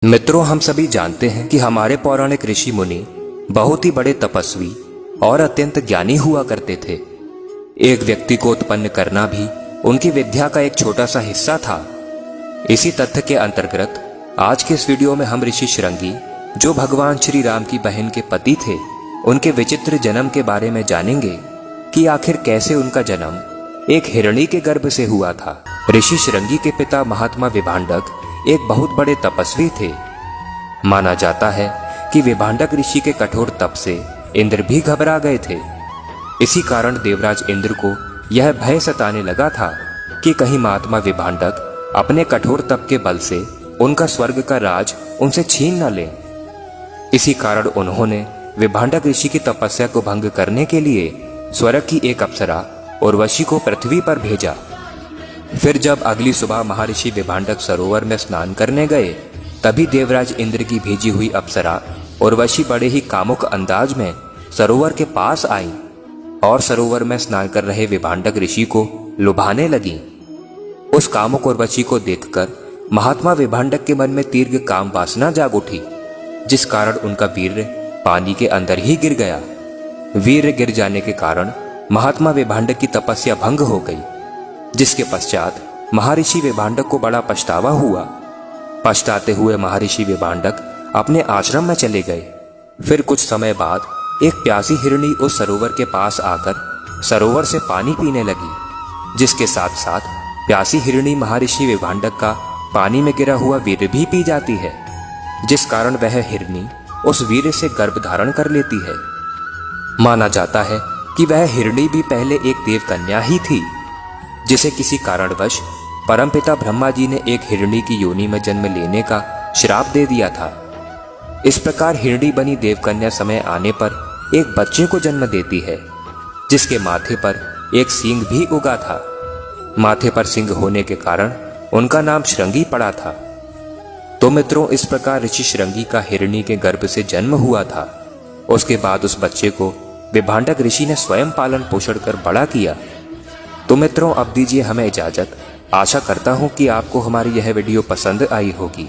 मित्रों, हम सभी जानते हैं कि हमारे पौराणिक ऋषि मुनि बहुत ही बड़े तपस्वी और अत्यंत ज्ञानी हुआ करते थे। एक व्यक्ति को उत्पन्न करना भी उनकी विद्या का एक छोटा सा हिस्सा था। इसी तथ्य के अंतर्गत आज के इस वीडियो में हम ऋषि शृंगी, जो भगवान श्री राम की बहन के पति थे, उनके विचित्र जन्म के बारे में जानेंगे कि आखिर कैसे उनका जन्म एक हिरणी के गर्भ से हुआ था। ऋषि शृंगी के पिता महात्मा विभांडक एक बहुत बड़े तपस्वी थे। माना जाता है कि विभांडक ऋषि के कठोर तप से इंद्र भी घबरा गए थे। इसी कारण देवराज इंद्र को यह भय सताने लगा था कि कहीं महात्मा विभांडक अपने कठोर तप के बल से उनका स्वर्ग का राज उनसे छीन न ले। इसी कारण उन्होंने विभांडक ऋषि की तपस्या को भंग करने के लिए स्वर्ग की एक अप्सरा उर्वशी को पृथ्वी पर भेजा। फिर जब अगली सुबह महर्षि विभांडक सरोवर में स्नान करने गए, तभी देवराज इंद्र की भेजी हुई अप्सरा उर्वशी बड़े ही कामुक अंदाज में सरोवर के पास आई और सरोवर में स्नान कर रहे विभांडक ऋषि को लुभाने लगी। उस कामुक उर्वशी को देखकर महात्मा विभांडक के मन में तीव्र काम वासना जाग उठी, जिस कारण उनका वीर्य पानी के अंदर ही गिर गया। वीर्य गिर जाने के कारण महात्मा विभांडक की तपस्या भंग हो गई, जिसके पश्चात महर्षि विभांडक को बड़ा पछतावा हुआ। पछताते हुए महर्षि विभांडक अपने आश्रम में चले गए। फिर कुछ समय बाद एक प्यासी हिरणी उस सरोवर के पास आकर सरोवर से पानी पीने लगी, जिसके साथ साथ प्यासी हिरणी महर्षि विभांडक का पानी में गिरा हुआ वीर्य भी पी जाती है, जिस कारण वह हिरणी उस वीर्य से गर्भ धारण कर लेती है। माना जाता है कि वह हिरणी भी पहले एक देव कन्या ही थी, जिसे किसी कारणवश परमपिता ब्रह्मा जी ने एक हिरणी की योनि में जन्म लेने का श्राप दे दिया था। इस प्रकार हिरणी बनी देवकन्या समय आने पर एक बच्चे को जन्म देती है, जिसके माथे पर एक सींग भी उगा था। माथे पर सींग होने के कारण उनका नाम शृंगी पड़ा था। तो मित्रों, इस प्रकार ऋषि शृंगी का हिरणी के गर्भ से जन्म हुआ था। उसके बाद उस बच्चे को विभांडक ऋषि ने स्वयं पालन पोषण कर बड़ा किया। तो मित्रों, अब दीजिए हमें इजाजत। आशा करता हूं कि आपको हमारी यह वीडियो पसंद आई होगी।